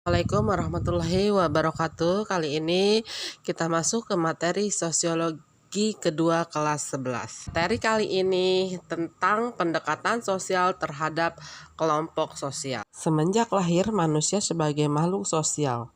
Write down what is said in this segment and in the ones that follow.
Assalamualaikum warahmatullahi wabarakatuh. Kali ini kita masuk ke materi sosiologi kedua kelas 11. Materi kali ini tentang pendekatan sosial terhadap kelompok sosial. Semenjak lahir, manusia sebagai makhluk sosial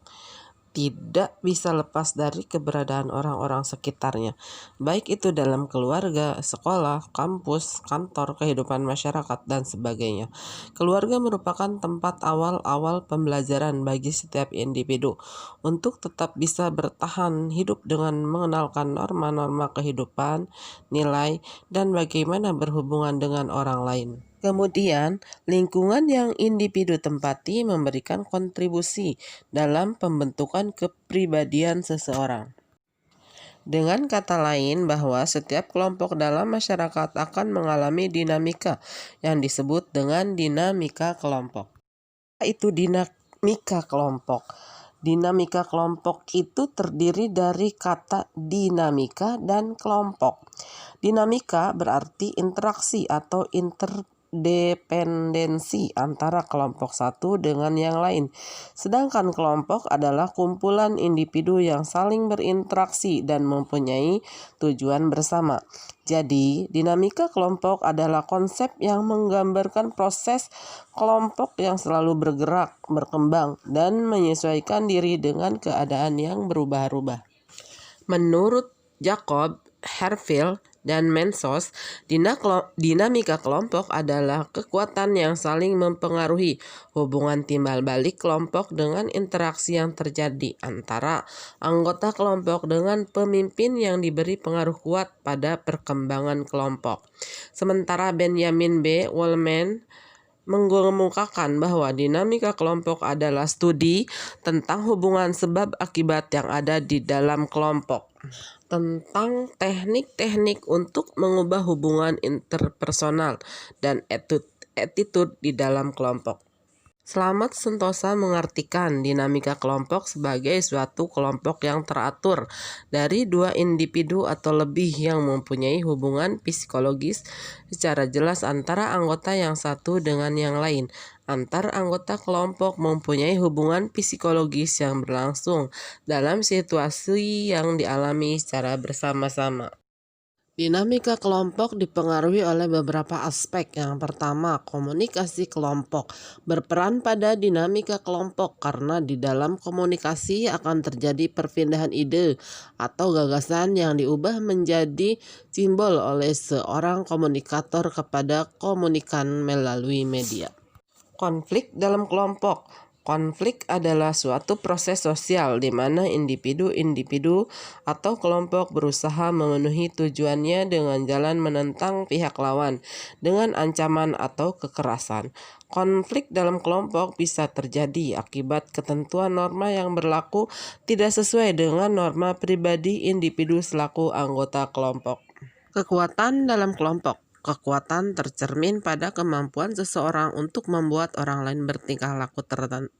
tidak bisa lepas dari keberadaan orang-orang sekitarnya, baik itu dalam keluarga, sekolah, kampus, kantor, kehidupan masyarakat, dan sebagainya. Keluarga merupakan tempat awal-awal pembelajaran bagi setiap individu untuk tetap bisa bertahan hidup dengan mengenalkan norma-norma kehidupan, nilai, dan bagaimana berhubungan dengan orang lain. Kemudian, lingkungan yang individu tempati memberikan kontribusi dalam pembentukan kepribadian seseorang. Dengan kata lain, bahwa setiap kelompok dalam masyarakat akan mengalami dinamika yang disebut dengan dinamika kelompok. Itu dinamika kelompok. Dinamika kelompok itu terdiri dari kata dinamika dan kelompok. Dinamika berarti interaksi atau interdependensi antara kelompok satu dengan yang lain. Sedangkan kelompok adalah kumpulan individu yang saling berinteraksi dan mempunyai tujuan bersama. Jadi, dinamika kelompok adalah konsep yang menggambarkan proses kelompok yang selalu bergerak, berkembang, dan menyesuaikan diri dengan keadaan yang berubah-ubah. Menurut Jacob, Herfield, dan Mensos, dinamika kelompok adalah kekuatan yang saling mempengaruhi hubungan timbal balik kelompok dengan interaksi yang terjadi antara anggota kelompok dengan pemimpin yang diberi pengaruh kuat pada perkembangan kelompok. Sementara Benjamin B. Wallman mengemukakan bahwa dinamika kelompok adalah studi tentang hubungan sebab akibat yang ada di dalam kelompok, tentang teknik-teknik untuk mengubah hubungan interpersonal dan attitude di dalam kelompok. Selamat Sentosa mengartikan dinamika kelompok sebagai suatu kelompok yang teratur dari dua individu atau lebih yang mempunyai hubungan psikologis secara jelas antara anggota yang satu dengan yang lain. Antar anggota kelompok mempunyai hubungan psikologis yang berlangsung dalam situasi yang dialami secara bersama-sama. Dinamika kelompok dipengaruhi oleh beberapa aspek. Yang pertama, komunikasi kelompok berperan pada dinamika kelompok karena di dalam komunikasi akan terjadi perpindahan ide atau gagasan yang diubah menjadi simbol oleh seorang komunikator kepada komunikan melalui media. Konflik dalam kelompok. Konflik adalah suatu proses sosial di mana individu-individu atau kelompok berusaha memenuhi tujuannya dengan jalan menentang pihak lawan dengan ancaman atau kekerasan. Konflik dalam kelompok bisa terjadi akibat ketentuan norma yang berlaku tidak sesuai dengan norma pribadi individu selaku anggota kelompok. Kekuatan dalam kelompok. Kekuatan tercermin pada kemampuan seseorang untuk membuat orang lain bertingkah laku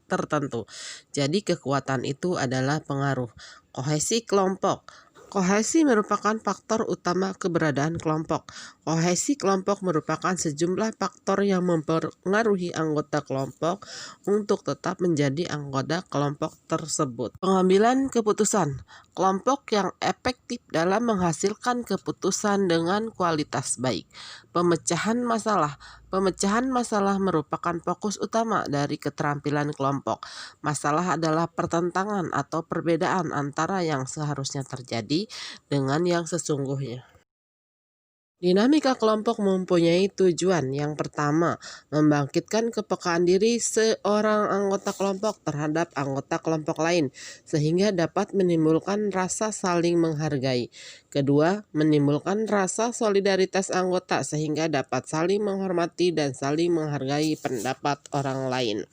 tertentu. Jadi kekuatan itu adalah pengaruh. Kohesi kelompok. Kohesi merupakan faktor utama keberadaan kelompok. Kohesi kelompok merupakan sejumlah faktor yang mempengaruhi anggota kelompok untuk tetap menjadi anggota kelompok tersebut. Pengambilan keputusan. Kelompok yang efektif dalam menghasilkan keputusan dengan kualitas baik. Pemecahan masalah. Pemecahan masalah merupakan fokus utama dari keterampilan kelompok. Masalah adalah pertentangan atau perbedaan antara yang seharusnya terjadi dengan yang sesungguhnya. Dinamika kelompok mempunyai tujuan. Yang pertama, membangkitkan kepekaan diri seorang anggota kelompok terhadap anggota kelompok lain, sehingga dapat menimbulkan rasa saling menghargai. Kedua, menimbulkan rasa solidaritas anggota, sehingga dapat saling menghormati dan saling menghargai pendapat orang lain.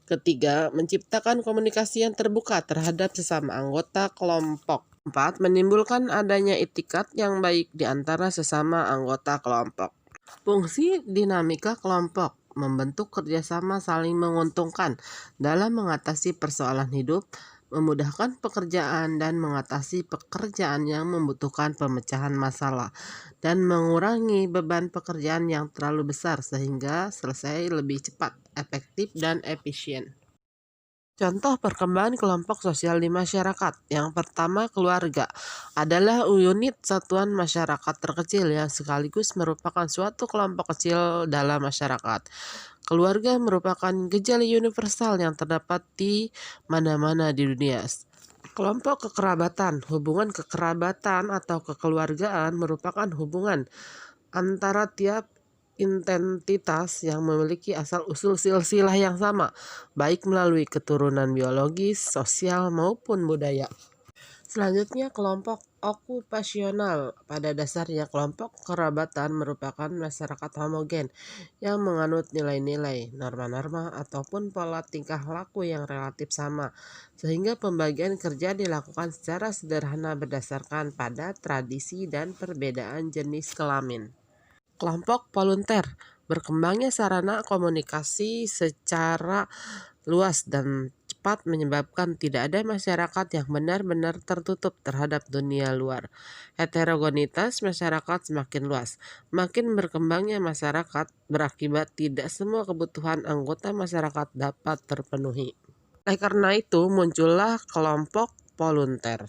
Ketiga, menciptakan komunikasi yang terbuka terhadap sesama anggota kelompok. 4. Menimbulkan adanya itikat yang baik di antara sesama anggota kelompok. Fungsi dinamika kelompok membentuk kerjasama saling menguntungkan dalam mengatasi persoalan hidup, memudahkan pekerjaan dan mengatasi pekerjaan yang membutuhkan pemecahan masalah, dan mengurangi beban pekerjaan yang terlalu besar sehingga selesai lebih cepat, efektif, dan efisien. Contoh perkembangan kelompok sosial di masyarakat. Yang pertama, keluarga adalah unit satuan masyarakat terkecil yang sekaligus merupakan suatu kelompok kecil dalam masyarakat. Keluarga merupakan gejala universal yang terdapat di mana-mana di dunia. Kelompok kekerabatan, hubungan kekerabatan atau kekeluargaan merupakan hubungan antara tiap identitas yang memiliki asal-usul silsilah yang sama, baik melalui keturunan biologis, sosial, maupun budaya. Selanjutnya, kelompok okupasional. Pada dasarnya, kelompok kerabatan merupakan masyarakat homogen yang menganut nilai-nilai, norma-norma, ataupun pola tingkah laku yang relatif sama, sehingga pembagian kerja dilakukan secara sederhana berdasarkan pada tradisi dan perbedaan jenis kelamin. Kelompok volunteer. Berkembangnya sarana komunikasi secara luas dan cepat menyebabkan tidak ada masyarakat yang benar-benar tertutup terhadap dunia luar. Heterogenitas masyarakat semakin luas. Makin berkembangnya masyarakat berakibat tidak semua kebutuhan anggota masyarakat dapat terpenuhi. Oleh karena itu, muncullah kelompok volunteer.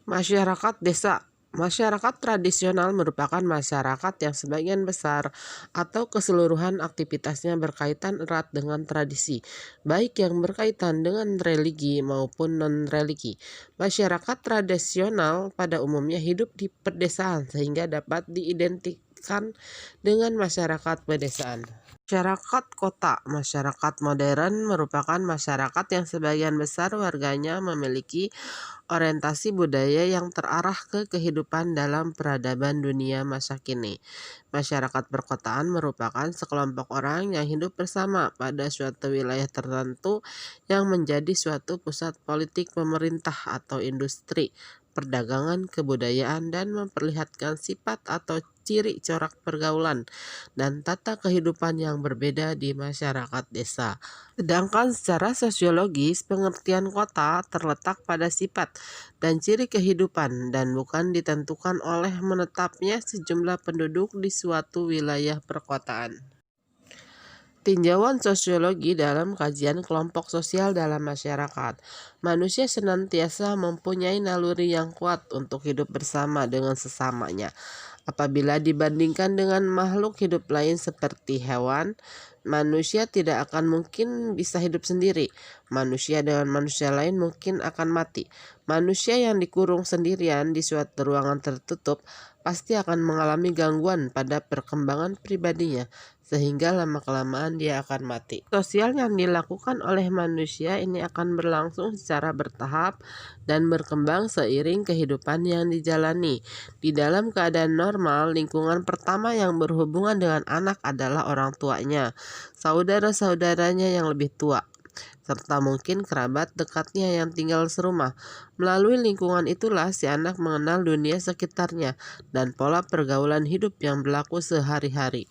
Masyarakat desa. Masyarakat tradisional merupakan masyarakat yang sebagian besar atau keseluruhan aktivitasnya berkaitan erat dengan tradisi, baik yang berkaitan dengan religi maupun non-religi. Masyarakat tradisional pada umumnya hidup di pedesaan sehingga dapat diidentikan dengan masyarakat pedesaan. Masyarakat kota. Masyarakat modern merupakan masyarakat yang sebagian besar warganya memiliki orientasi budaya yang terarah ke kehidupan dalam peradaban dunia masa kini. Masyarakat perkotaan merupakan sekelompok orang yang hidup bersama pada suatu wilayah tertentu yang menjadi suatu pusat politik, pemerintah, atau industri, perdagangan, kebudayaan, dan memperlihatkan sifat atau ciri corak pergaulan dan tata kehidupan yang berbeda di masyarakat desa. Sedangkan secara sosiologis, pengertian kota terletak pada sifat dan ciri kehidupan dan bukan ditentukan oleh menetapnya sejumlah penduduk di suatu wilayah perkotaan. Tinjauan sosiologi dalam kajian kelompok sosial dalam masyarakat. Manusia senantiasa mempunyai naluri yang kuat untuk hidup bersama dengan sesamanya. Apabila dibandingkan dengan makhluk hidup lain seperti hewan, manusia tidak akan mungkin bisa hidup sendiri. Manusia dengan manusia lain mungkin akan mati. Manusia yang dikurung sendirian di suatu ruangan tertutup pasti akan mengalami gangguan pada perkembangan pribadinya, sehingga lama-kelamaan dia akan mati. Sosial yang dilakukan oleh manusia ini akan berlangsung secara bertahap dan berkembang seiring kehidupan yang dijalani. Di dalam keadaan normal, lingkungan pertama yang berhubungan dengan anak adalah orang tuanya, saudara-saudaranya yang lebih tua, serta mungkin kerabat dekatnya yang tinggal serumah. Melalui lingkungan itulah si anak mengenal dunia sekitarnya dan pola pergaulan hidup yang berlaku sehari-hari.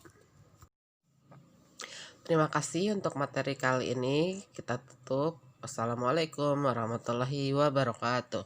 Terima kasih untuk materi kali ini. Kita tutup. Wassalamualaikum warahmatullahi wabarakatuh.